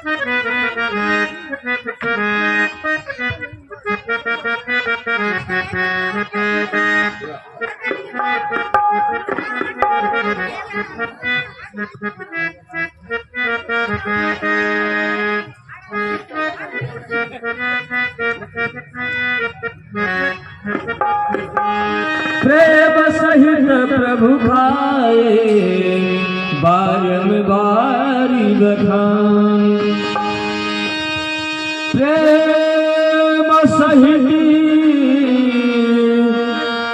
प्रेम सहित प्रभु खाए बारंबारी बखाए। प्रेम सहित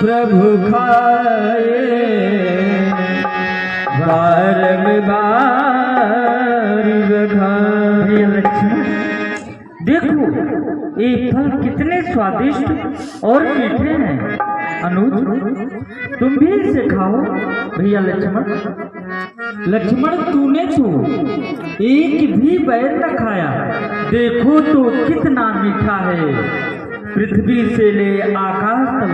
प्रभु खाए बारंबारी बखाए। देखो ये फल कितने स्वादिष्ट और मीठे हैं। अनुज तुम भी इसे खाओ। भैया लक्ष्मण तूने तो एक भी बैर न खाया, देखो तो कितना मीठा है। पृथ्वी से ले आकाश तक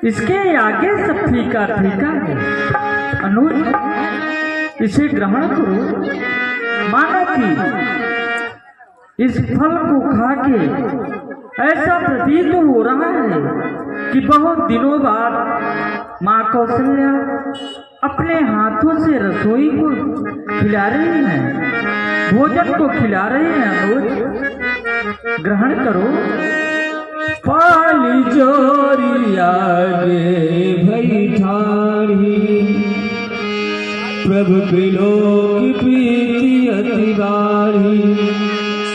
इसके आगे सब फीका फीका है। अनुज इसे ग्रहण करो, मानो कि इस फल को खा के ऐसा प्रतीत हो रहा है कि बहुत दिनों बाद माँ कौशल्या अपने हाथों से रसोई को खिला रही हैं, भोजन को खिला रही हैं। अनुज ग्रहण करो। पाली जोरी आगे भई ठाढ़ी, प्रभु त्रिलोक प्रीति अति बाढ़ी।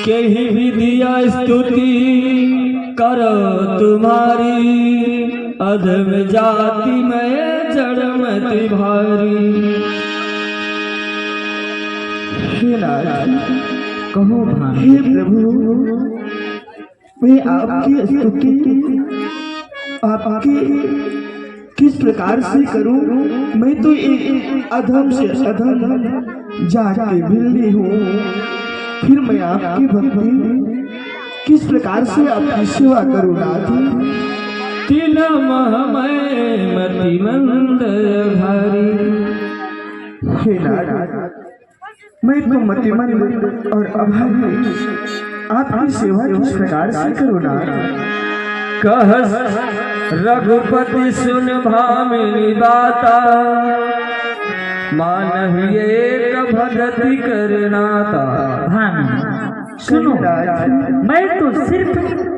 कही विधिया स्तुति करो तुम्हारी, अधम जाति में जड़मति भारी। कहो भान। हे प्रभु, मैं आपकी स्तुति आपकी किस प्रकार से करूं? मैं तो एक अधम से अधम जाके बिल्ली हूँ, फिर मैं आपकी भक्ति किस प्रकार से आपकी सेवा करूँ? नाथ तिलम मति मंद भारी। हे नाथ, मैं तो मतिमंद और अभागी, आपकी सेवा किस प्रकार से करूँ? नाथ कह रघुपति सुन भामिनी बाता, मानहि एक भगति करनाता। सुनो, मैं तो सिर्फ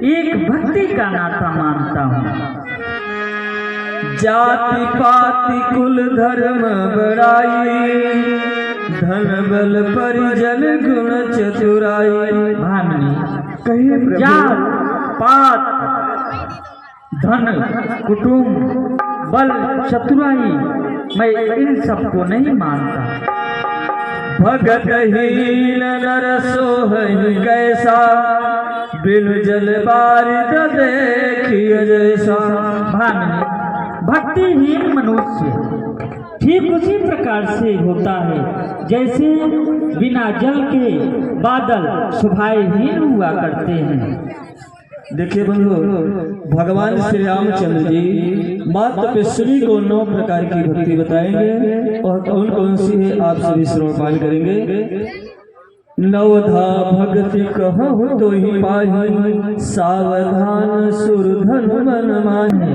एक भक्ति का नाता मानता हूँ। जाति पाति कुल धर्म बड़ाई, धन बल परिजन गुण चतुराई। भामिनी कहिए प्रभु। जात पात धन कुटुंब बल चतुराई मैं इन सबको नहीं मानता। भगतहीन नर सोहहि कैसा, बिनु जल बारिद देखिय जैसा। भामिनी भक्तिहीन मनुष्य ठीक उसी प्रकार से होता है जैसे बिना जल के बादल सुभाएहीन हुआ करते हैं। देखिए बंधु, भगवान श्री रामचंद्र जी माता पेश्वरी को 9 प्रकार की भक्ति बताएंगे और कौन कौन सी है आप सभी श्रवण करेंगे। नवधा भक्ति कहु तो ही पाही, सावधान सुरधन मन माही।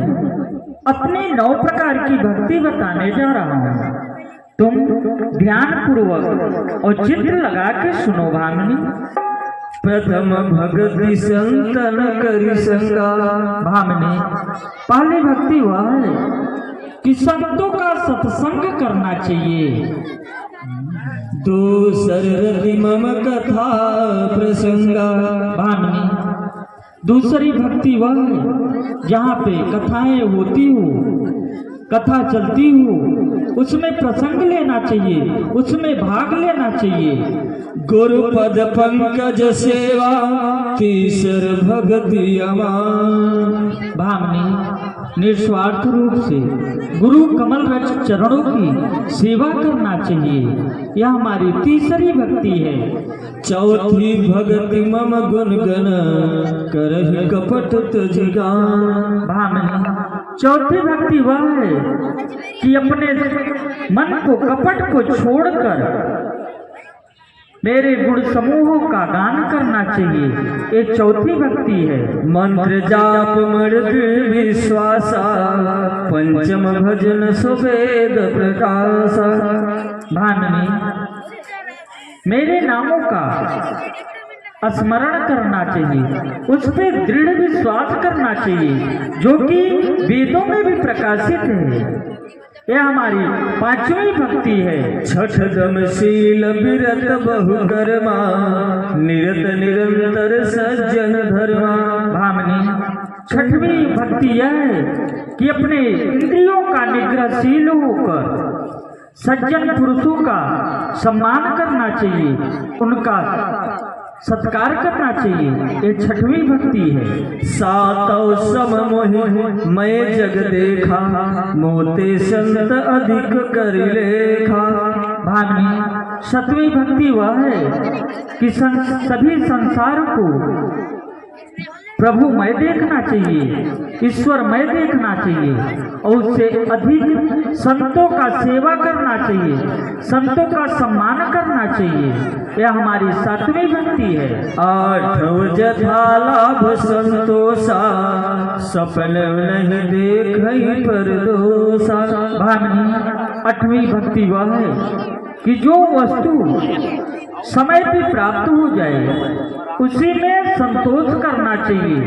अपने 9 प्रकार की भक्ति बताने जा रहा हूँ, तुम ध्यान पूर्वक और चित्त लगा के सुनो। भामिनी प्रथम भक्ति संतन करी संगा। भामिनी पहली भक्ति वह है कि संतों का सत्संग करना चाहिए। दूसर रति मम कथा प्रसंगा। भामिनी दूसरी भक्ति वह है जहाँ पे कथाएं होती हो, कथा चलती हो, उसमें प्रसंग लेना चाहिए, उसमें भाग लेना चाहिए। गुरुपद पंकज सेवा तीसर भक्ति अमान। भामिनी निस्वार्थ रूप से गुरु कमल रच चरणों की सेवा करना चाहिए, यह हमारी तीसरी भक्ति है। चौथी भक्ति मम गुण गण करहि कपट तजगान। भामिनी चौथी भक्ति वह है कि अपने मन को कपट को छोड़कर मेरे गुण समूहों का गान करना चाहिए। ये चौथी भक्ति है। मंत्र जाप मृद विश्वासा पंचम भजन सुवेद प्रकाश। भामिनी, मेरे नामों का स्मरण करना चाहिए, उस पर दृढ़ विश्वास करना चाहिए, जो कि वेदों में भी प्रकाशित है। यह हमारी पांचवी भक्ति है। छठ दमशील विरत बहुकर्मा निरत निरंतर सज्जन धर्मा। भामिनी, छठवीं भक्ति यह है कि अपने इंद्रियों का निग्रहशील होकर सज्जन पुरुषों का सम्मान करना चाहिए, उनका सत्कार करना चाहिए। ये छठवीं भक्ति है। सातौ सम मोहि मैं जग देखा मोते संत अधिक कर लेखा। भामिनी, सातवीं भक्ति वह है कि सभी संसार को प्रभु मैं देखना चाहिए, ईश्वर मैं देखना चाहिए, और उससे अधिक संतों का सेवा करना चाहिए, संतों का सम्मान करना चाहिए। यह हमारी सातवीं भक्ति है। आठव जथा लाभ संतोषा सफल नहीं देखई परदोषा। भामिनी, आठवीं भक्ति वह है कि जो वस्तु समय पे प्राप्त हो जाए उसी में संतोष करना चाहिए,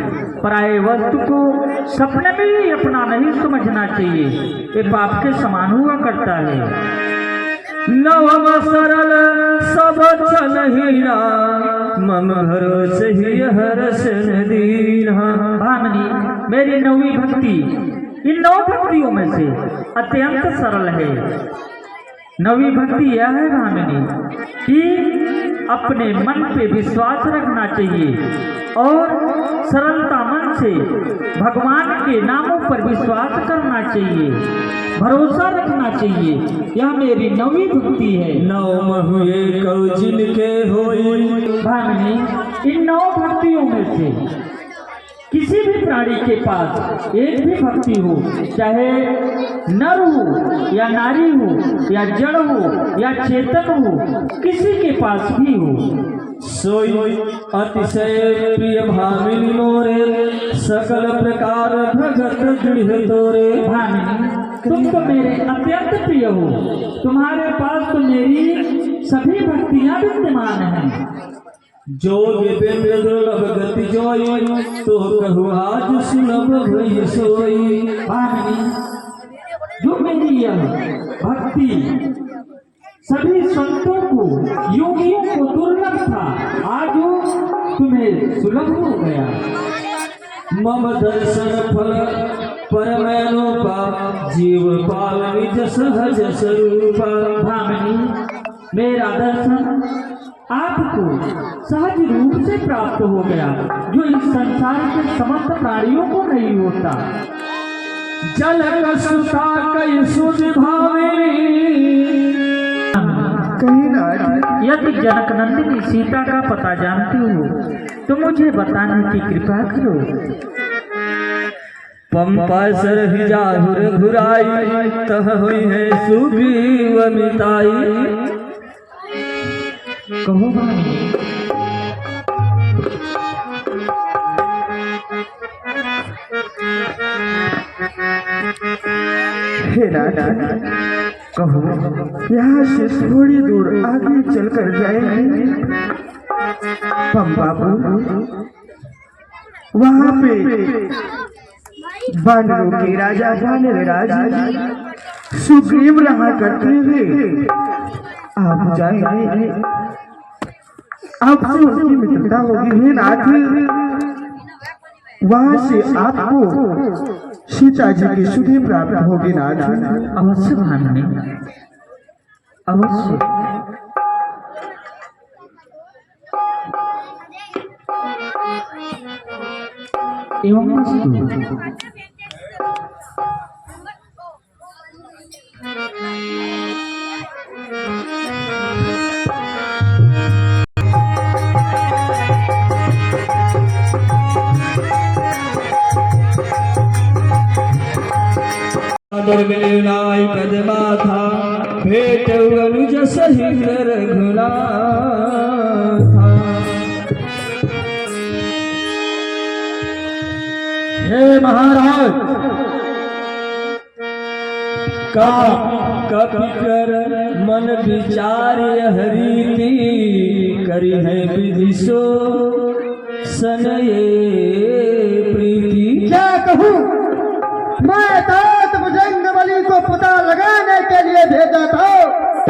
पराये वस्तु को सपने में ही अपना नहीं समझना चाहिए। ये पाप के समान हुआ करता है। नवम सरल सब चलहीना मम भरोसे ही हरस दीना। भामिनी, मेरी नौवीं भक्ति इन 9 भक्तियों में से अत्यंत सरल है। नवी भक्ति यह है भामिनी कि अपने मन पे विश्वास रखना चाहिए और सरलता मन से भगवान के नामों पर विश्वास करना चाहिए, भरोसा रखना चाहिए। यह मेरी नवी भक्ति है। नौ हुए कौ जिनके होई। भामिनी, इन 9 भक्तियों में से किसी भी प्राणी के पास एक भी भक्ति हो, चाहे नर हो या नारी हो या जड़ हो या चेतन हो, किसी के पास भी हो, सोई अतिशय प्रिय भामिनी मोरे सकल प्रकार भगत दृढ़ तोरे। भामिनी, तुम तो मेरे अत्यंत प्रिय हो, तुम्हारे पास तो मेरी सभी भक्तियां विद्यमान हैं। जो देवेंद्र दुर्लभ गति जोई तो कहु आज सुलभ भई सोई। भामिनी, जो मेरी यह भक्ति सभी संतों को योगियों को दुर्लभ था, आज वो तुम्हें सुलभ हो गया। मम दर्शन फल परमैनोपा जीव पाल निज सहज स्वरूपा। भामिनी, मेरा दर्शन आपको सहज रूप से प्राप्त हो गया, जो इस संसार के समस्त प्राणियों को नहीं होता। जल कसुता कई सुध भामिनी। कहीं ना यदि जनक नंदिनी सीता का पता जानती हो तो मुझे बताने की कृपा करो। पंपा सर ही जाहुर घुराई तह हुई है सुग्रीव मिताई। कहो भामिनी, हे राजा, कहो यहाँ से थोड़ी दूर आगे चलकर जाएंगे। पंपापुर, वहाँ पे बानरों के राजा वानरराज सुग्रीव रहा करते थे। आप जाएंगे, आपसे उनकी मित्रता होगी। हे नाथ, वहाँ से आपको सीता जी की सुधि प्राप्त होगी। नाथ, अवश्य भामिनी, अवश्य। एवं वस्तु दुर्मिलाय पदमाथा भेट अनुज सहित रघुनाथ। महाराज कप कर मन विचार हरीति करी है विधि सो सनये प्रीति। क्या कहूँ, मैं तात बजरंगबली को पता लगाने के लिए भेजा था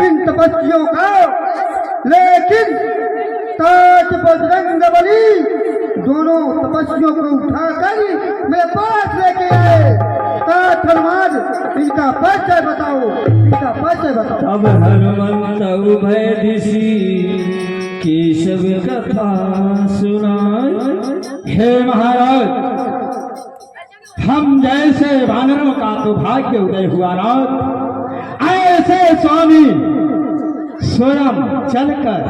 इन तपस्वियों का, लेकिन तात बजरंगबली दोनों तपस्वियों को उठाकर मेरे पास लेके आए। तात हनुमान, इनका परिचय बताओ, इनका परिचय बताओ। तब हनुमंत उभय दिशि केशव कथा सुनाई। हे महाराज, हम जैसे वानरों का तो भाग्य उदय हुआ रात, ऐसे स्वामी स्वयं चलकर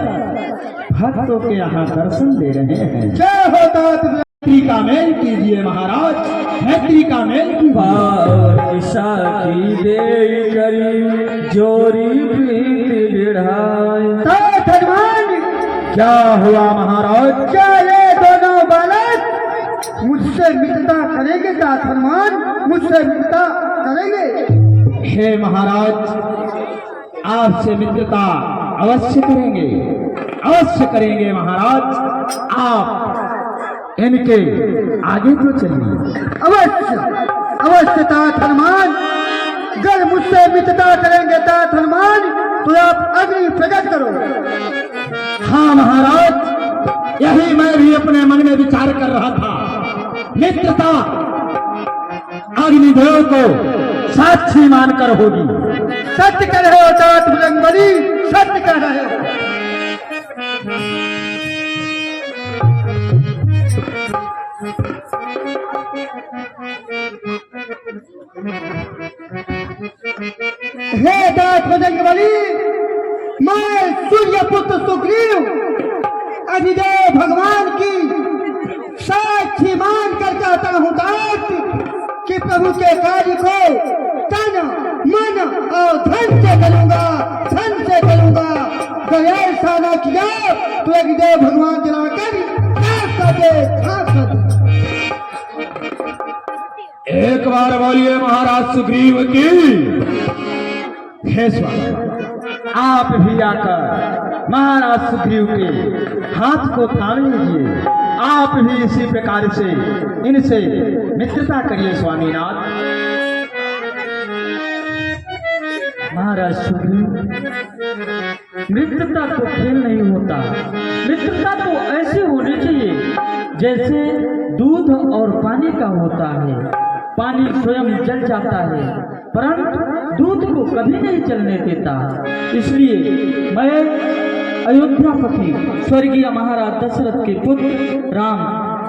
भक्तों के यहाँ दर्शन दे रहे हैं। क्या होता है? मैत्री का मेल कीजिए महाराज, मैत्री का मेल कीजिए। पावर साखी दे करी जोरी प्रीति बढ़ाए। तात हनुमान, क्या हुआ महाराज? क्या ये दोनों बालक मुझसे मित्रता करेंगे? तात हनुमान मुझसे मित्रता करेंगे? हे महाराज, आपसे मित्रता अवश्य करेंगे, अवश्य करेंगे महाराज। आप इनके आगे तो चलिए। अवश्य अवश्य तात हनुमान, अगर मुझसे मित्रता करेंगे तात हनुमान तो आप अग्नि प्रकट करो। हाँ महाराज, यही मैं भी अपने मन में विचार कर रहा था। मित्रता अग्निदेव को साक्षी मानकर होगी। सत्य कह रहे हो तात बजरंगबली, सत्य कह रहे हो। हे तात बजरंगबली, मैं सूर्य पुत्र सुग्रीव अधिदेव भगवान की साक्षी मान कर कहता हूँ तात कि प्रभु के कार्य को तन मन और धन से करूंगा, धन से करूंगा। अगर ऐसा ना किया तो अधिदेव भगवान जलाकर खाक कर दे, खाक कर दे। एक बार बोलिए महाराज सुग्रीव की। हे स्वामी, आप भी आकर महाराज सुग्रीव के हाथ को थाम लीजिए। आप भी इसी प्रकार से इनसे मित्रता करिए स्वामीनाथ। महाराज सुग्रीव, मित्रता तो खेल नहीं होता, मित्रता तो ऐसे होनी चाहिए जैसे दूध और पानी का होता है। पानी स्वयं जल जाता है परंतु दूध को कभी नहीं चलने देता। इसलिए मैं अयोध्यापति स्वर्गीय महाराज दशरथ के पुत्र राम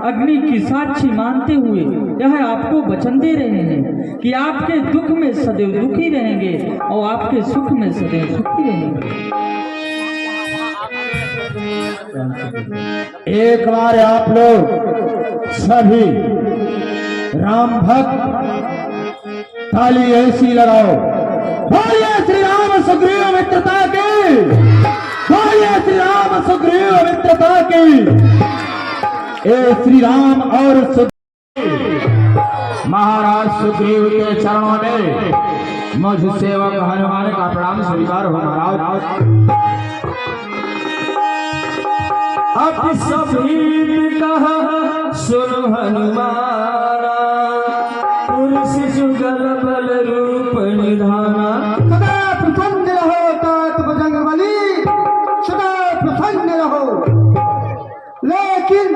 अग्नि की साक्षी मानते हुए यह आपको वचन दे रहे हैं कि आपके दुख में सदैव दुखी रहेंगे और आपके सुख में सदैव सुखी रहेंगे। एक बार आप लोग सभी राम भक्त ताली ऐसी लगाओ, बोलिए श्री राम सुग्रीव मित्रता की, बोलिए श्री राम सुग्रीव मित्रता की। ए श्री राम और महाराज सुग्रीव के चरणों में मुझ सेवक हनुमान का प्रणाम स्वीकार हो महाराज। अब सभी कहा सुन हनुमाना, पुरुष जुगल बल रूप निधाना। सदा प्रसन्न रहो तात बजरंगबली, सदा प्रसन्न रहो। लेकिन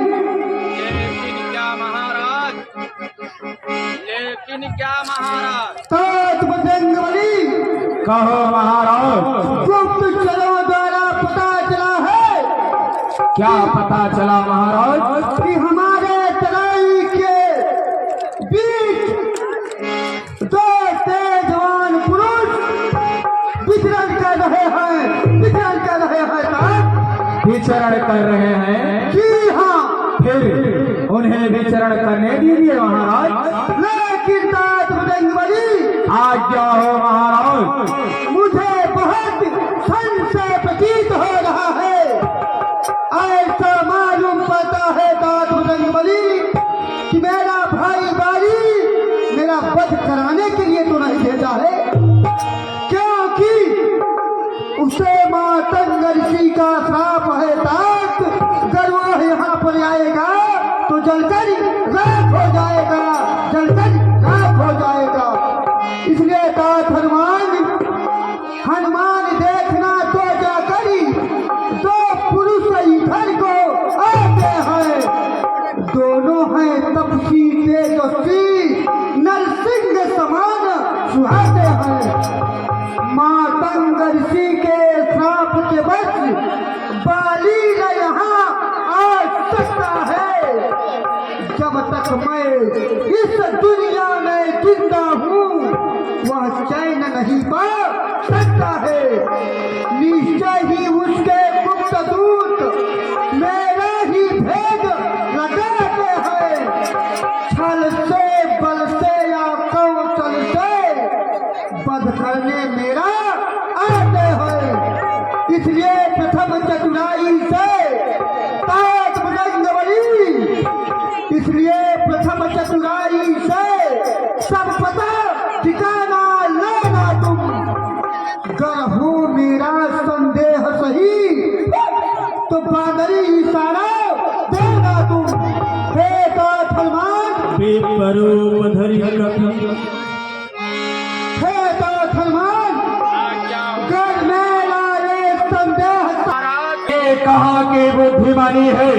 क्या महाराज तात बजरंगबली, कहो महाराज। गुप्तचरों द्वारा पता चला है क्या पता चला महाराज? कि हमारे तराई के बीच दो तेजवान पुरुष विचरण कर रहे हैं, विचरण कर रहे हैं तात। विचरण कर रहे हैं? जी हाँ। फिर उन्हें विचरण करने दीजिए महाराज। लेकिन तात बजरंगबली, आज्ञा हो महाराज। मुझे बहुत संशय प्रतीत हो रहा है। ऐसा मालूम पड़ता है तात बजरंगबली कि मेरा भाई बारी घर को आते हैं। दोनों हैं तपसी तेजस्वी, नरसिंह समान सुहाते हैं। माँ गंगा ऋषि के श्राप के बच बाली न यहाँ आ सकता है। जब तक मैं इस दुनिया में जिंदा हूँ वह चैन नहीं पा सकता है। निश्चय ही उसके गुप्त दूत मेरा ही भेद लगाते हैं। छल से बल से या कौशल से वध करने मेरा आते हैं। इसलिए प्रथम चतुराई से ताज बजरंग बली, इसलिए प्रथम चतुराई से सब पता ठिकाना लेना तुम। गर हो मेरा संदेह सही तो बादरी इशारा देना तुम। हे गाथ हनुमान, विपरूप धरि कपि, हे गाथ हनुमान, गर मेरा ये संदेह ये कहा कि बुद्धिमानी है,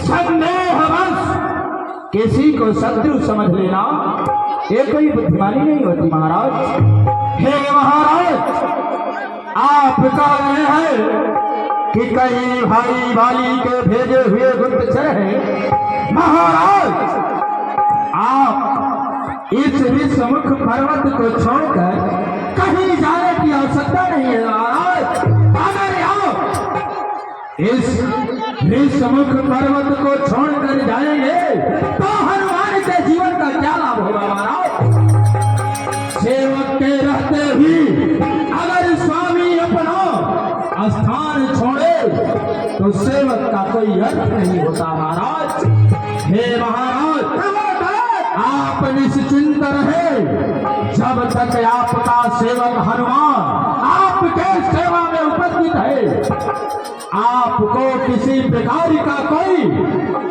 संदेहवश किसी को शत्रु समझ लेना ये कोई बुद्धिमानी नहीं होती महाराज। हे महाराज, आप कह रहे हैं कि कई भाई बाली के भेजे हुए गुप्तचर हैं। महाराज, आप इस विश्वमुख पर्वत को छोड़कर कहीं जाने की आवश्यकता नहीं है महाराज। अगर आप इस विश्वमुख पर्वत को छोड़कर जाएंगे तो हनुमान के जीवन का क्या लाभ होगा महाराज। सेवक के रहते ही अगर स्वामी अपना स्थान छोड़े तो सेवक का कोई अर्थ नहीं होता महाराज। हे महाराज, आप निश्चिंत रहे, जब तक आपका सेवक हनुमान आपके सेवा में उपस्थित है आपको किसी प्रकार का कोई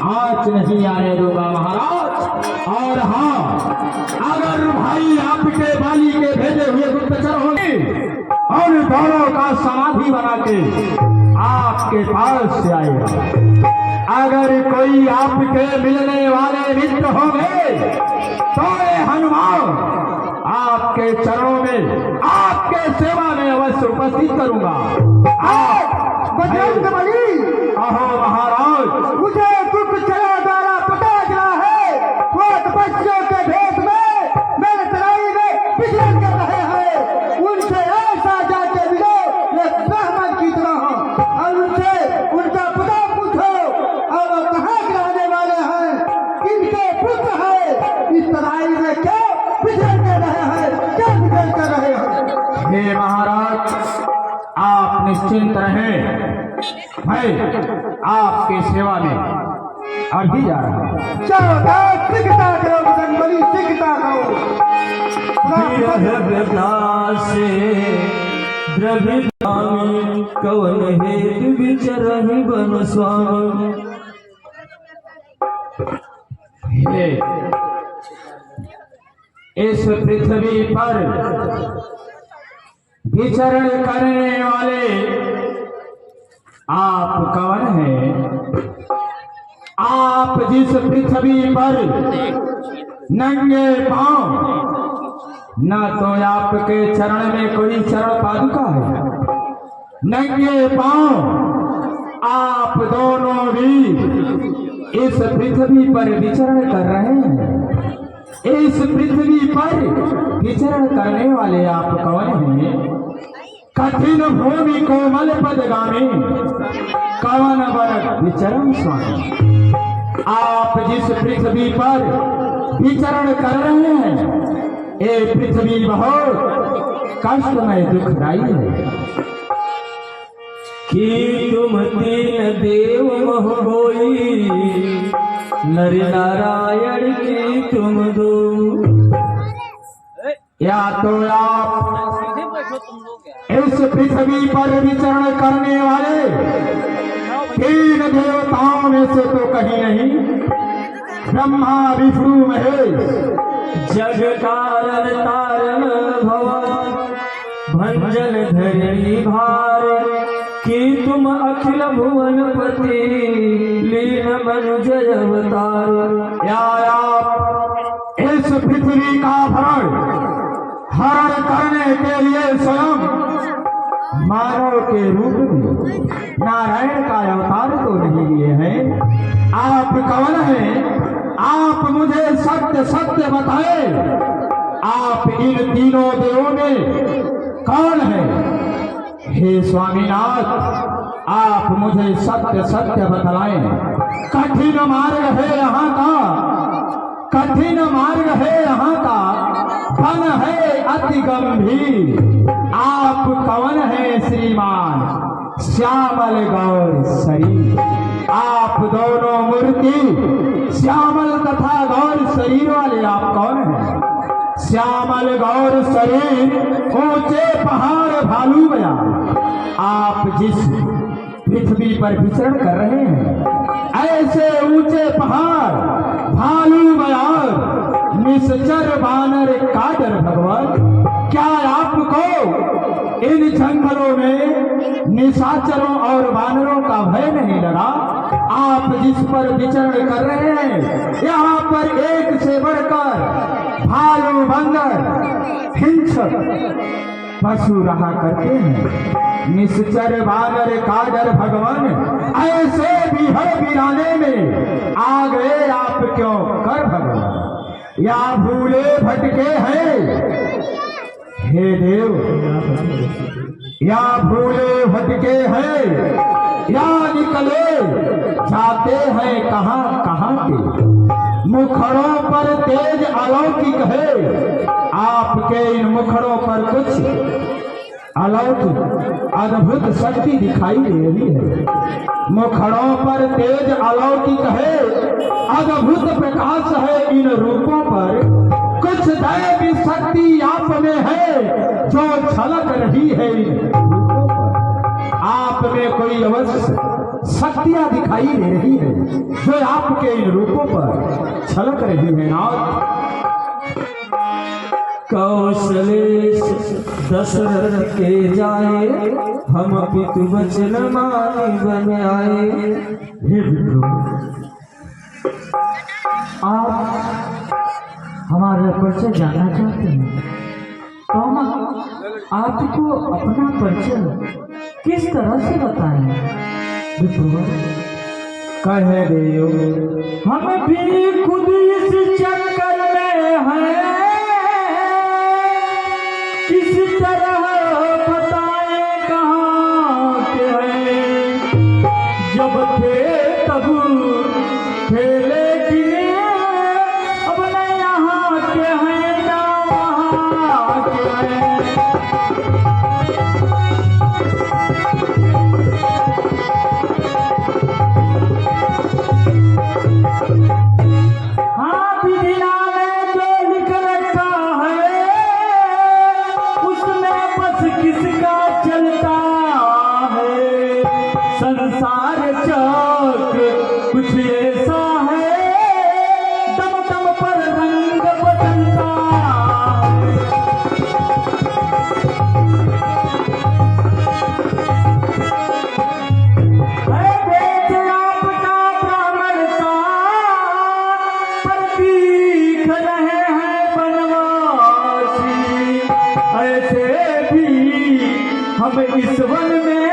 आँच नहीं आने दूंगा महाराज। और हाँ, अगर भाई आपके बाली के भेजे हुए गुप्तचर होंगे और दोनों का समाधि बना के आपके पास से आएगा। अगर कोई आपके मिलने वाले मित्र होंगे तो ये हनुमान आपके चरणों में आपके सेवा में अवश्य उपस्थित करूंगा। आप बजरंग बली, अहो महाराज, मुझे गुप्त चला द्वारा पता चला है वो तपस्या के भेष में मेरे तराई में विचरण कर रहे हैं। उनसे ऐसा जाके मिलो एक ब्राह्मण की तरह और उनसे उनका पता पूछो और वो कहाँ के रहने वाले हैं, किनके पुत्र हैं, इस तराई में क्या विचरण कर रहे हैं, क्या विचरण कर रहे हैं। हे महाराज, आप निश्चिंत रहें, मैं आपके सेवा में अभी जा रहा हूँ। चलो सिकता करो बजरंग बली, सिकता करो। द्रविदामी कवन हेतु विचरहि बन स्वामी। हे इस पृथ्वी पर विचरण करने वाले आप कौन हैं? आप जिस पृथ्वी पर नंगे पांव, न तो आपके चरण में कोई चरण पादुका है, नंगे पांव आप दोनों भी इस पृथ्वी पर विचरण कर रहे हैं। इस पृथ्वी पर विचरण करने वाले आप कौन हैं? कठिन भूमि कोमल पदगामी, कवन वन विचरण स्वामी। आप जिस पृथ्वी पर विचरण कर रहे हैं ये पृथ्वी बहुत कष्टमय दुखदायी है। कि तुम तीन देव मोह होई, नर नारायण की तुम दो। या तो आप इस पृथ्वी पर विचरण करने वाले तीन देवताओं में से तो कहीं नहीं, ब्रह्मा विष्णु महेश, जग कारण तारण भवन, भंजन धरणी भार। कि तुम अखिल भुवनपति लीन मंजय अवतार। या आप इस पृथ्वी का भरण हरण करने के लिए स्वयं मानव के रूप में नारायण का अवतार तो नहीं लिए हैं। आप कौन हैं? आप मुझे सत्य सत्य बताए, आप इन तीनों देवों में कौन है? हे स्वामीनाथ, आप मुझे सत्य सत्य बतलाएं। कठिन मार्ग है यहाँ का, कठिन मार्ग है यहाँ का, फन है अति गंभीर। आप कौन है श्रीमान? श्यामल गौर शरीर। आप दोनों मूर्ति श्यामल तथा गौर शरीर वाले आप कौन हैं? श्यामल गौर शरीर ऊंचे पहाड़ भालू बया। आप जिस पृथ्वी पर विचरण कर रहे हैं, ऐसे ऊंचे पहाड़ भालू बयार निश्चर बानर कादर भगवान, क्या आपको इन जंगलों में निशाचरों और बानरों का भय नहीं लगा? आप जिस पर विचरण कर रहे हैं, यहाँ पर एक से बढ़कर भालू बंदर हिंसक पशु रहा करते हैं। निश्चर बानर कादर भगवान, ऐसे बिहड़ बिराने में आ गए आप क्यों कर भगवान? या भूले भटके हैं हे देव? या भूले भटके हैं या निकले जाते हैं कहाँ कहाँ के? मुखड़ों पर तेज अलौकिक है, आपके इन मुखड़ों पर कुछ अलौकिक अद्भुत शक्ति दिखाई दे रही है। मुखड़ों पर तेज अलौकिक है, अद्भुत प्रकाश है इन रूपों पर। कुछ दैवी शक्ति आप में है जो झलक रही है इन रूपों पर। आप में कोई अवश्य शक्तियां दिखाई दे रही है जो आपके इन रूपों पर झलक रही है। नाथ कौशलेश दशरथ के जाए, हम पितु वचन मानी बन आए। हे विप्रो, आप हमारा परिचय जानना चाहते हैं तो हम आपको अपना परिचय किस तरह से बताएं? विप्रो, कहे देव, हम भी खुद इस चक्कर में हैं, किस तरह बताएं कहाँ के हैं? जब थे तब थे लेकिन अब न यहाँ के हैं ना वहाँ के हैं। हाँ, विधिना में जो लिख रखा है उसमें बस किसका चलता है? संसार चक्र कुछ ऐसा है, दम दम पर रंग बदलता है। बेच आपका ब्राह्मण सा, पर दिख रहे हैं बनवासी। ऐसे भी हम इस वन में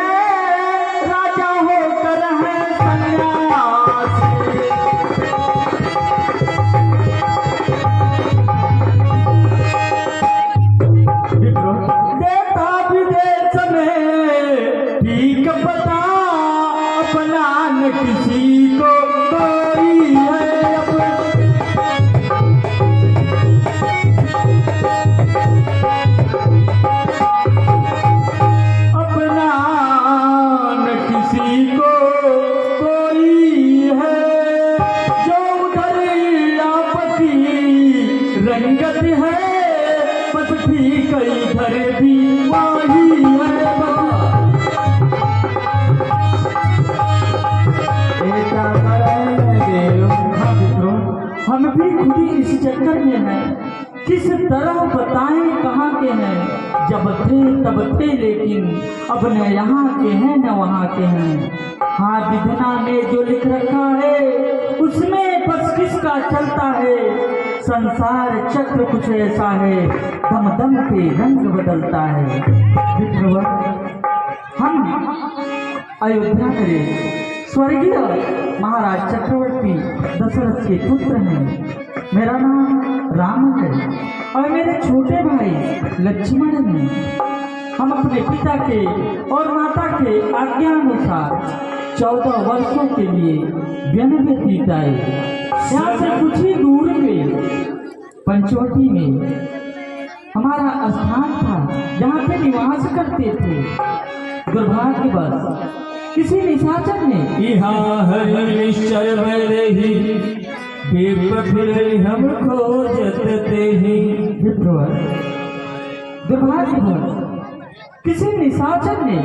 राजा होकर हैं सन्यासी। देता विदेश में ठीक पता, अपना न किसी को कोई है अपना। अपना न किसी को कोई है, जो उधर आपकी रंगत है, बस ठीक इधर भी वही है। ऐसा करें देव। हाँ मित्रों, हम भी खुद ही इस चक्कर में हैं, किस तरह बताएं कहाँ के के हैं, जब थे तब थे लेकिन अब न यहाँ के हैं न वहाँ के हैं। हाँ विधना में जो लिख रखा है उसमें बस किसका चलता है। संसार चक्र कुछ ऐसा है, दम दम पे रंग बदलता है। विप्रवर, हम अयोध्या के स्वर्गीय महाराज चक्रवर्ती दशरथ के पुत्र हैं। मेरा नाम राम है और मेरे छोटे भाई लक्ष्मण हैं। हम अपने पिता के और माता के आज्ञानुसार 14 वर्षों के लिए वन व्यतीत आए। यहाँ से कुछ ही दूर पे पंचवटी में हमारा स्थान था, जहाँ पे निवास करते थे। दुर्भाग्यवश किसी निशाचर ने यहाँ हरि निश्चय रही हम खोजत तेहि। दुर्भाग्यवश किसी निशाचर ने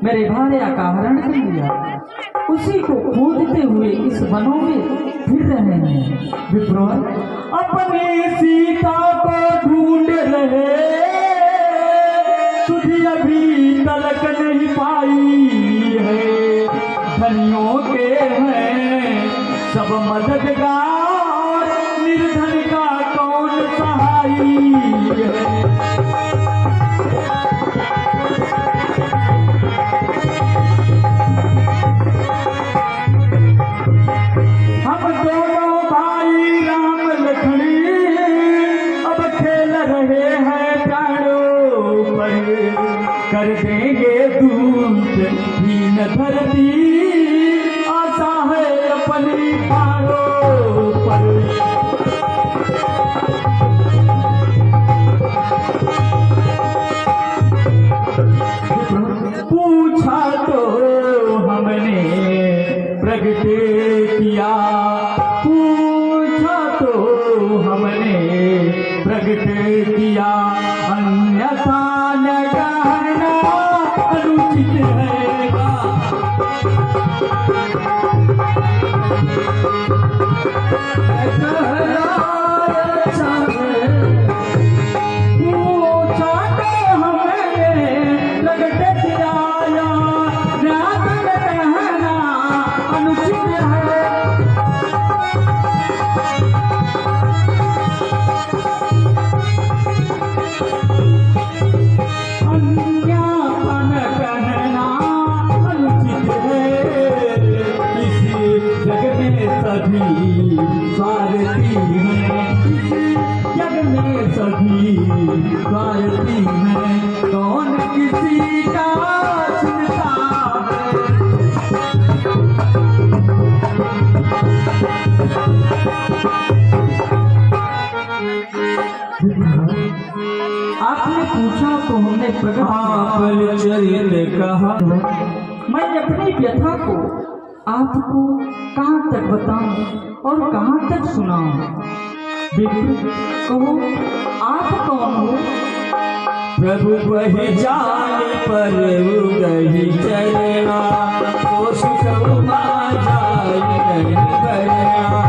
मेरे भार्या का हरण कर लिया। उसी को खोजते हुए इस वनों में फिर रहे हैं। विप्रवर, अपनी सीता को ढूंढ रहे, तुझे अभी तलक नहीं पाई है। धनियों के हैं सब मददगार, निर्धन का कौन सहाई है। हम दोनों भाई राम लक्ष्मण अब खेल रहे हैं प्राणों पर, कर देंगे दूत हीन धरती, आशा है अपनी पारों पर। पूछा तो हमने प्रगट किया, पूछा तो हमने प्रगट किया, अन्यथा न कहना अनुचित रहेगा। पूछा तो हमने प्रगट किया, अन्यथा न कहना अनुचित है। अन्यापन कहना अनुचित है। इस जग में सभी स्वार्थी हैं, इस जग में सभी स्वार्थी हैं, कौन किसी का सुनता है। आपने पूछा तो हमने प्रकट आपन चरित कहा। मैं अपनी व्यथा को आपको कहाँ तक बताऊं और कहाँ तक सुनाऊं। विप्र, कहो आप कौन हो। प्रभु वही जान पर गही चलना, तो सुख जाय नहीं करना।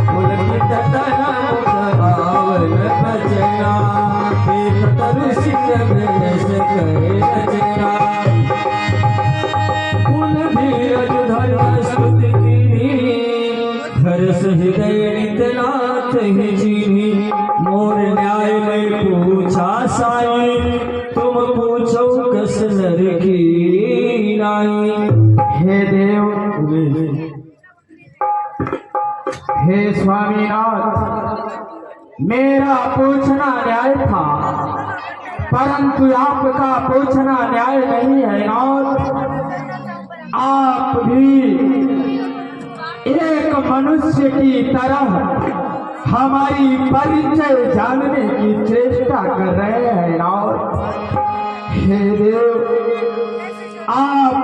पुलकित तरम सभावन बचना, देख तरुषित वेश करे रचना। कुल धीरज धर्म स्तुति कीनी, हर्ष हृदय नितनाथ ही जीनी। मोर न्याय में पूछा साई, तुम पूछो कस नर की नाई। हे देव, हे स्वामीनाथ, मेरा पूछना न्याय था, परंतु आपका पूछना न्याय नहीं है नाथ। आप भी एक मनुष्य की तरह हमारी परिचय जानने की चेष्टा कर रहे हैं नाथ। हे देव, आप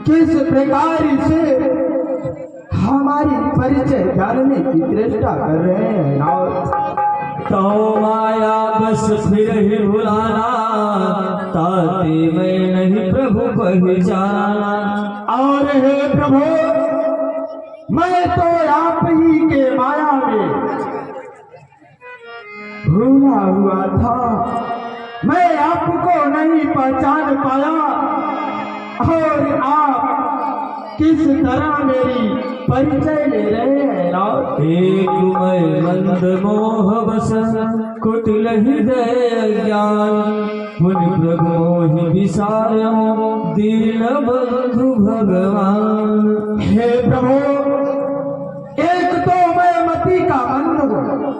किस प्रकार से हमारी परिचय जानने की चेष्टा कर रहे हैं नाथ। तो माया बस फिर ही भुलाना, ताते मैं नहीं प्रभु पहचाना। और हे प्रभु, मैं तो आप ही के माया में भूला हुआ था, मैं आपको नहीं पहचान पाया और आप किस तरह मेरी परिचय ले रहे हैं रात। एक मैं मंद मोह बस कुटिल हृदय ज्ञान पुन प्रभु मोहि विसारम दीन बंधु भगवान। हे प्रभु, एक तो मैं मति का मंद हूँ,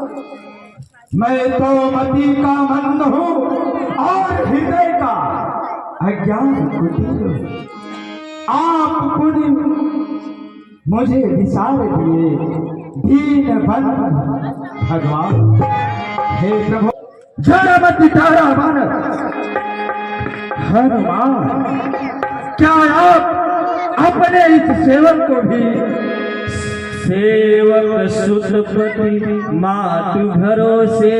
मैं तो मति का मंद हूँ और हृदय का अज्ञान कुटिल हूँ। आप पुण्य मुझे विसार दिए दीन बंधु भगवान। हे प्रभु, जरा मत तारा बानर हनुमान, क्या आप अपने इस सेवक को भी सेवक सुतपति मातु भरोसे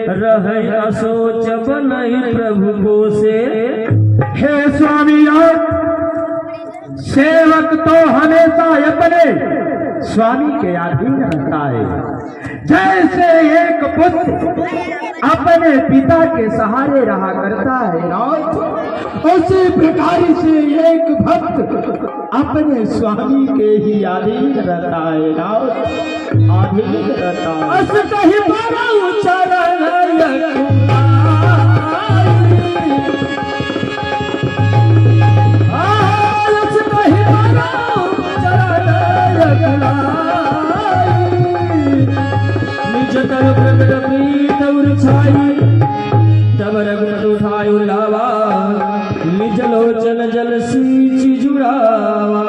रह असोच बनहि प्रभु कोसे। हे स्वामी, आप सेवक तो हमेशा अपने स्वामी के अधीन रहता है। जैसे एक पुत्र अपने पिता के सहारे रहा करता है नाथ, उसी प्रकार से एक भक्त अपने स्वामी के ही अधीन रहता है नाथ, अधीन रहता है। अस कहि बरउ चरण निज तन प्रकट प्रीत उछाई तब रघुपति उठायु लावा निज लोचन जल सींच जुड़ावा।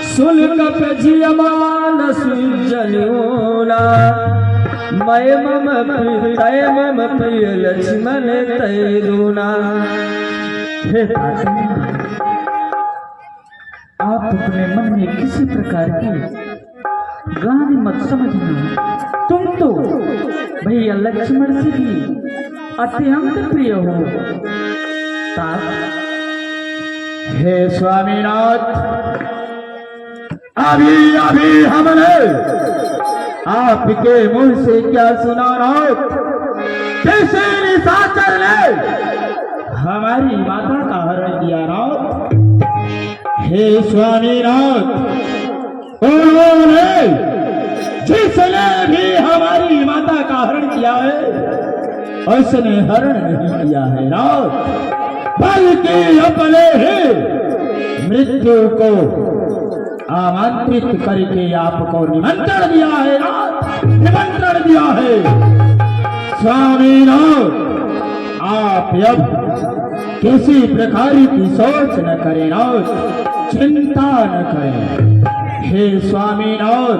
सुल्क जियमान सुजन्योना मय मम प्रिय लक्ष्मण तय दूना। हे आप अपने मन में किसी प्रकार की गाने मत समझना। तुम तो भैया लक्ष्मण से भी अत्यंत प्रिय हो। हे स्वामीनाथ, अभी अभी हमने आपके मुंह से क्या सुना नाथ? किसी निशाचर ने हमारी माता का हरण किया नाथ। हे स्वामीनाथ, उन्होंने जिसने भी हमारी माता का हरण किया है उसने हरण नहीं किया है नाथ, बल्कि अपने ही मृत्यु को आमंत्रित करके आपको निमंत्रण दिया है नाथ, निमंत्रण दिया है। स्वामीनाथ, आप अब किसी प्रकार की सोच न करें नाथ, चिंता न करें। हे स्वामीनाथ,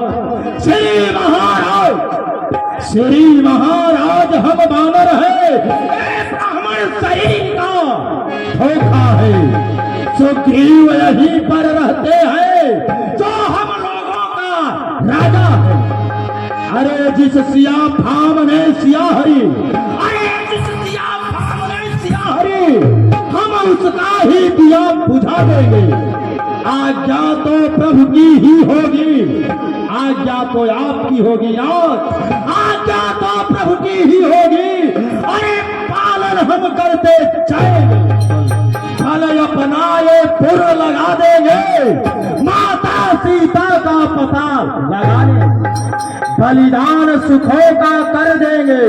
श्री महाराज हम बानर है, ब्राह्मण शरीर का धोखा है। सुग्रीव यहीं पर रहते हैं जो हम लोगों का राजा है। अरे जिस सिया फाम ने सिया हरी, अरे जिस सिया फाम ने सिया हरी, हम उसका ही दिया बुझा देंगे। आज्ञा तो प्रभु की ही होगी, आज्ञा तो आपकी होगी नाथ, आज्ञा तो प्रभु की ही होगी। अरे पालन हम करते जाएंगे, भले अपनाए पुर लगा देंगे, माता सीता का पता लगा लेंगे, बलिदान सुखों का कर देंगे।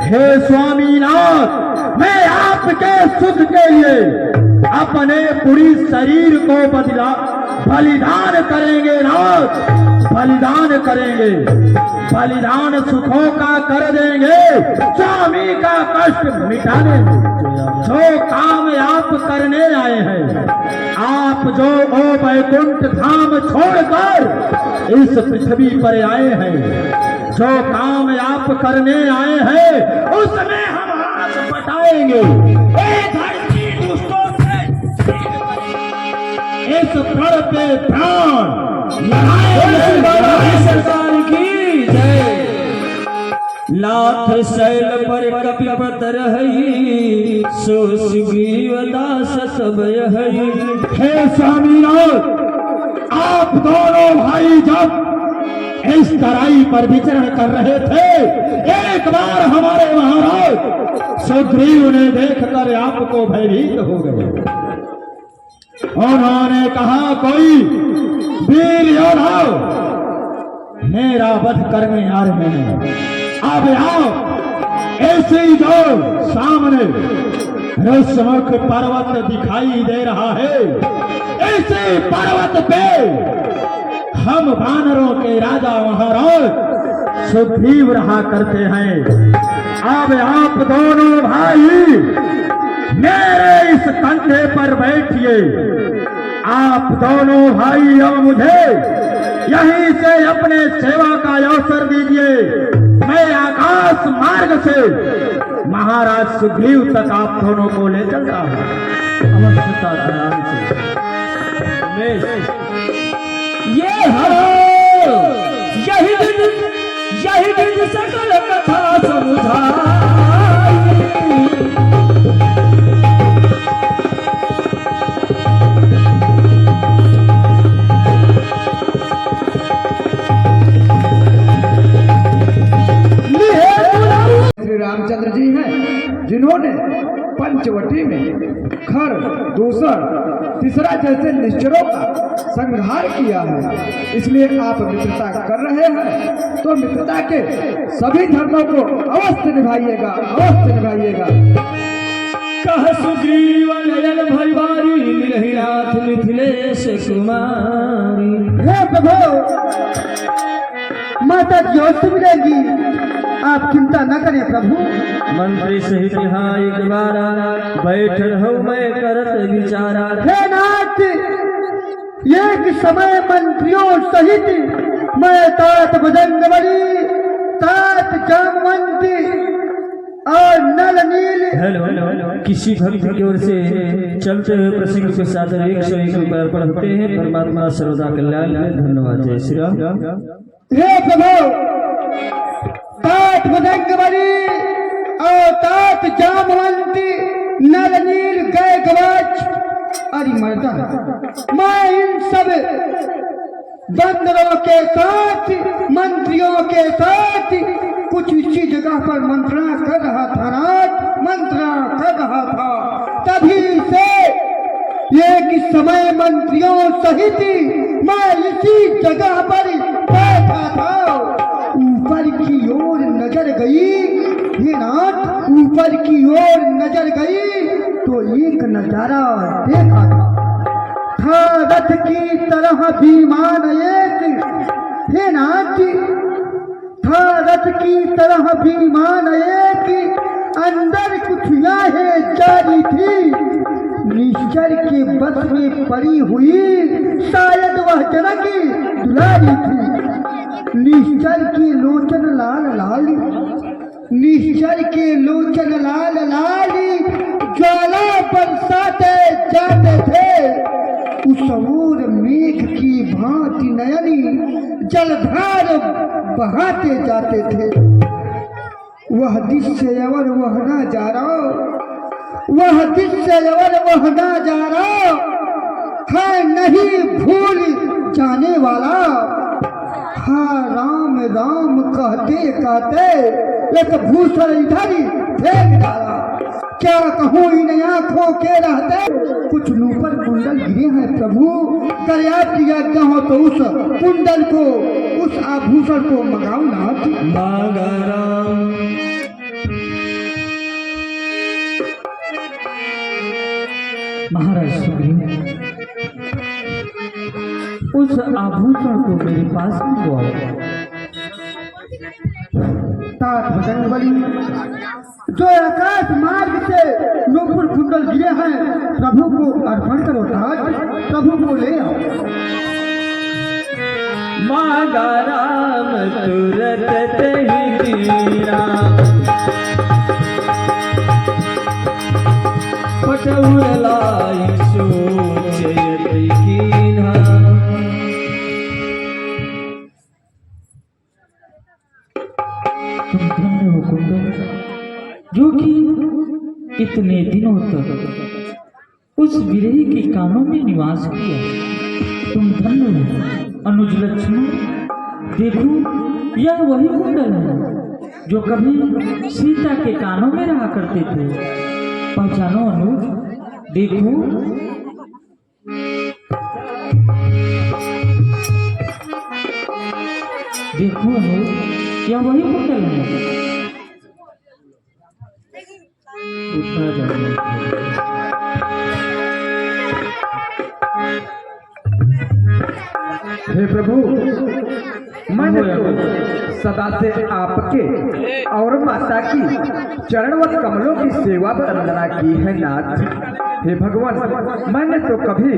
हे स्वामीनाथ, मैं आपके सुख के लिए अपने पूरी शरीर को बलिदान करेंगे नाथ, बलिदान करेंगे, बलिदान सुखों का कर देंगे, स्वामी का कष्ट मिटा देंगे। जो काम आप करने आए हैं, आप जो ओ वैकुंठ धाम छोड़कर इस पृथ्वी पर आए हैं, जो काम आप करने आए हैं उसमें हम हाथ बटाएंगे। इस प्रण पे प्राण लगाएंगे। सरकार की जय। लाख शैल पर कपिपत रही, सो सुग्रीव दास सब यही। हे स्वामीनाथ, आप दोनों भाई जब इस तराई पर विचरण कर रहे थे, एक बार हमारे महाराज सुग्रीव ने देखकर आपको भयभीत हो गए। उन्होंने कहा, कोई वीर योद्धा मेरा वध करने आ रहे हैं, अब आओ। ऐसे जो सामने रुष्मुख पर्वत दिखाई दे रहा है, ऐसे पर्वत पे हम वानरों के राजा महाराज सुग्रीव रहा करते हैं। अब आप दोनों भाई मेरे इस कंधे पर बैठिए। आप दोनों भाई और मुझे यहीं से अपने सेवा का अवसर दीजिए। मैं आकाश मार्ग से महाराज सुग्रीव तक आप दोनों को ले चलता हूँ। अवश्यता ध्यान से। ये हरो यही दिन सकल कथा समझाई। श्री रामचंद्र जी हैं जिन्होंने पंचवटी में खर, दूसर, तीसरा जैसे निश्चरों का संहार किया है। इसलिए आप मित्रता कर रहे हैं तो मित्रता के सभी धर्मों को अवश्य निभाइएगा, अवश्य निभाइएगा। कह सुग्रीव नयन भैवारी मिलहि नाथ मिथिलेश कुमारी। हे प्रभु, माता जी अवश्य मिलेगी, आप चिंता न करें प्रभु। मंत्री सहित यहाँ एक बारा बैठल हो मैं करत विचारा। हे नाथ, एक समय मंत्रियों सहित मैं तात भुजंगबली, तात जामवंती और नल नील। हेलो, किसी भक्त की ओर से चलते हुए प्रसंग के साथ 101 रुपये पढ़ते हैं। परमात्मा सर्वदा कल्याण है। धन्यवाद। जय श्री राम। हे प्रभु, तात भुजंगबली और तात जामवंती, नल नील, गय गवाच, अरे मर्दन, मैं इन सब बंदरों के साथ, मंत्रियों के साथ कुछ इसी जगह पर मंत्रणा कर रहा था, रात मंत्रणा कर रहा था। तभी से एक समय मंत्रियों सहित मैं इसी जगह पर बैठा था। ऊपर की ओर नजर गई, हे नाथ, ऊपर की ओर नजर गई तो एक नजारा देखा था रथ की तरह विमान एक। हे नाथ, था रथ की तरह विमान एक, अंदर कुछ याहें जारी थी, निश्चर के बस में पड़ी हुई, शायद वह जनक दुलारी थी। निश्चर के लोचन लाल लाल, निश्चर के लोचन लाल लाल, ज्वाला बरसाते जाते थे। उस ओर मेघ की भांति नयनी जलधार बहाते जाते थे। वह दृश्य अवर वह नजारा, वह दृश्य अवर वह नजारा है नहीं भूल जाने वाला। हाँ, राम राम कहते कहते एक भूषण इधर ही फेंक डाला। क्या कहूँ इन आंखों के रहते, कुछ नूपर कुंडल गिरे हैं प्रभु। कर की आज्ञा हो तो उस कुंडल को, उस आभूषण को मंगाओ नाथ। मांगा राम। महाराज सुग्रीव, उस आभूषण को मेरे पास मंगवाओ। तात भुजंगबली, जो आकाश मार्ग से नूपुर कुंडल गिरे हैं, प्रभु को अर्पण करो तात, प्रभु को ले आओ। मांगा राम तुरत ही दीना, पटौर लाई सोचत कीन्हा। तुम धन्य हो कुंडल, जो कि इतने दिनों तक उस विरही के कानों में निवास किया। तुम धन्य हो अनुज लक्ष्मण, देखो यह वही कुंडल है जो कभी सीता के कानों में रहा करते थे। पहचानो अनुज, देखो देखो अनुज, यह वही कुंडल है। उठा जाओ। हे प्रभु, मैंने तो सदा से आपके और माता की चरण व कमलों की सेवा वंदना की है नाथ। हे भगवान, मैंने तो कभी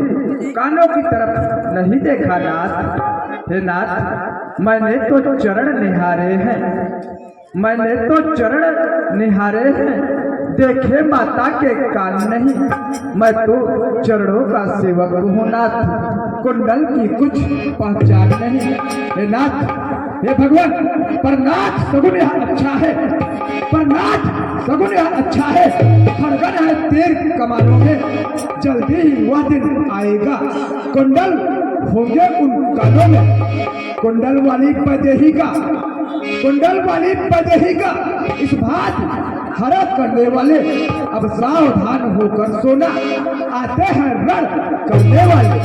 कानों की तरफ नहीं देखा नाथ। हे नाथ, मैंने तो चरण निहारे हैं, मैंने तो चरण निहारे हैं, देखे माता के कान नहीं। मैं तो चरणों का सेवक हूँ नाथ, कुंडल की कुछ पहचान नहीं। हे नाथ, हे भगवान, पर नाथ सगुन यहाँ अच्छा है, पर नाथ सगुन यहाँ अच्छा है। खड़गन है तेर कमानों में, जल्दी ही वह दिन आएगा, कुंडल होंगे उन कानों में। कुंडल वाली पदेही का, कुंडल वाली पदेही का इस बात हरप करने वाले अब सावधान होकर सोना, आते हैं रण करने वाले।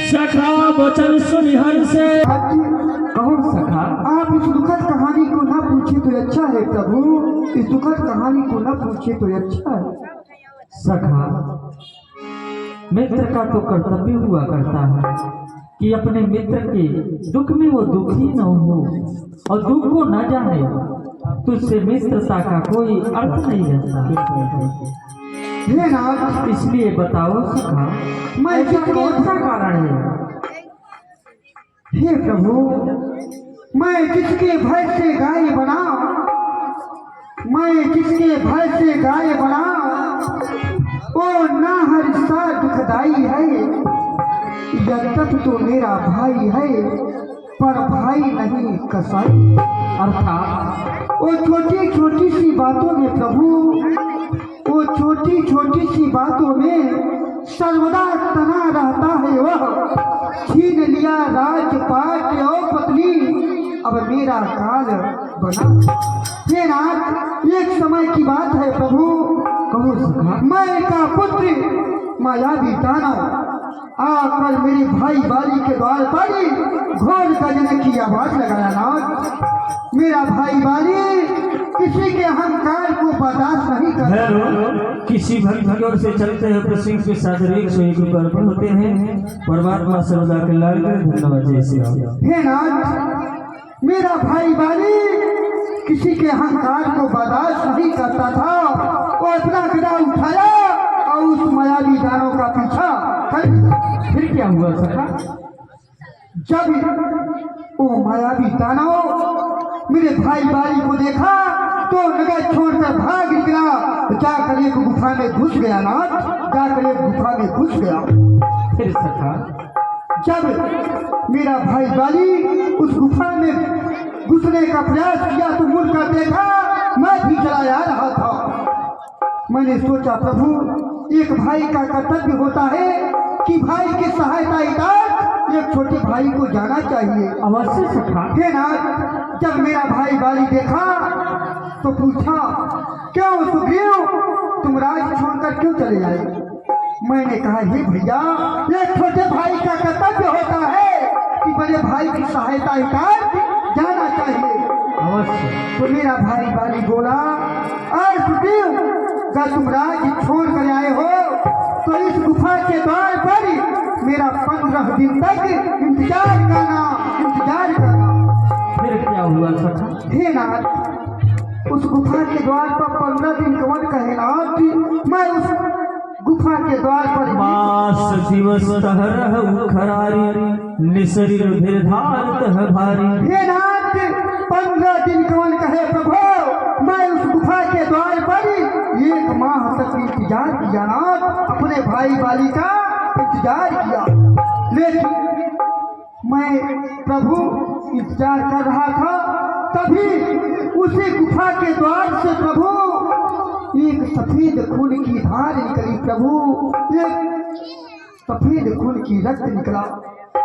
सखा वचन सुनि हर्ष से। कौन सखा? आप इस दुखद कहानी को न पूछे तो अच्छा है प्रभु, इस दुखद कहानी को न पूछे तो अच्छा है। सखा, मित्र का तो कर्तव्य हुआ करता है कि अपने मित्र के दुख में वो दुखी न हो और दुख को न जाने, तुझसे मित्रता का कोई अर्थ नहीं रहता। हे नाथ, इसलिए बताओ सखा, मैं कौन सा कारण है? हे प्रभु, मैं जिसके भय से गाय बना, मैं जिसके भय से गाय बना, वो ना हर सा दुखदाई है। यद्यप तो मेरा भाई है, पर भाई नहीं कसाई। अर्थात वो छोटी छोटी सी बातों में प्रभु, वो छोटी छोटी सी बातों में सर्वदा तना रहता है। वह छीन लिया राजपाट और पत्नी, अब मेरा काल बना। हे नाथ, एक समय की बात है प्रभु, कहो सखा, मैं का पुत्र मायावी दानव आकर मेरे भाई बाली के द्वार पर घोर गजन की आवाज लगाया। नाथ, मेरा भाई बाली किसी के अहंकार को बर्दाश्त नहीं करता। किसी भक्त की ओर से चलते हैं प्रसिंह के साथ 101 रुपये अर्पण होते हैं। परमात्मा सर्वदा कल्याण करे। धन्यवाद। जय श्री राम। हे नाथ, मेरा भाई बाली किसी के अहंकार को बर्दाश्त नहीं करता था। वो अपना गदा उठाया और उस मायावी दानों का पीछा कर दिया। फिर क्या हुआ सखा? जब वो मायावी दानव मेरे भाई बाली को देखा तो नगर छोड़कर भाग निकला, जाकर एक गुफा में घुस गया। नाथ, जाकर एक गुफा में घुस गया। फिर सखा? जब मेरा भाई बाली उस गुफा में घुसने का प्रयास किया तो मुड़कर देखा, मैं भी चला जा रहा था। मैंने सोचा प्रभु, एक भाई का कर्तव्य होता है कि भाई की सहायता इताद एक छोटे भाई को जाना चाहिए। अवश्य सखा। हे नाथ, जब मेरा भाई बाली देखा तो पूछा, क्यों सुग्रीव, तुम राज छोड़कर क्यों चले आए? मैंने कहा, हे भैया, एक छोटे भाई का कर्तव्य होता है कि बड़े भाई की सहायता इताद जाना चाहिए। अवश्य। तो मेरा भाई बाली बोला, अरे सुग्रीव, जब तुम राज छोड़ कर आए हो तो इस गुफा के द्वार पर मेरा 15 दिन तक इंतजार करना, इंतजार करना। फिर क्या हुआ सखा? हे नाथ, उस गुफा के द्वार पर 15 दिन कवन कहे नाथ, मैं उस गुफा के द्वार पर मास दिवस तह रहु खरारी, निसरिर भिरधार तह भारी। हे नाथ, 15 दिन कवन कहे प्रभु, मैं उस गुफा के द्वार पर 1 माह तक इंतजार किया। नाथ, अपने भाई बाली का इंतजार किया, लेकिन मैं प्रभु इंतजार कर रहा था। तभी उसी गुफा के द्वार से प्रभु एक सफेद खून की धार निकली। प्रभु, एक सफेद खून की रक्त निकला।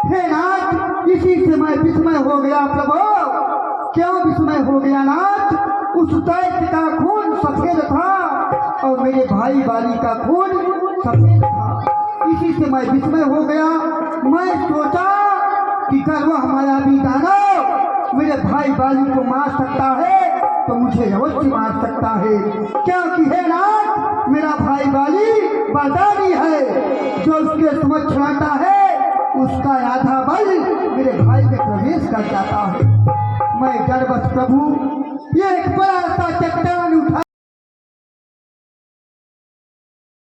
हे नाथ, इसी से मैं विस्मय हो गया प्रभु। क्यों विस्मय हो गया नाथ? उस दैत्य का खून सफेद था और मेरे भाई बाली का खून सफेद था। इसी से मैं विस्मय हो गया। मैं सोचा कि अगर वह मायावी दानव मेरे भाई बाली को मार सकता है तो मुझे अवश्य मार सकता है, क्योंकि हे नाथ, मेरा भाई बाली बरदानी है। जो उसके समक्ष आता है उसका आधा बल मेरे भाई में प्रवेश कर जाता है। मैं गर्वश प्रभु, ये एक बड़ा सा चक्कर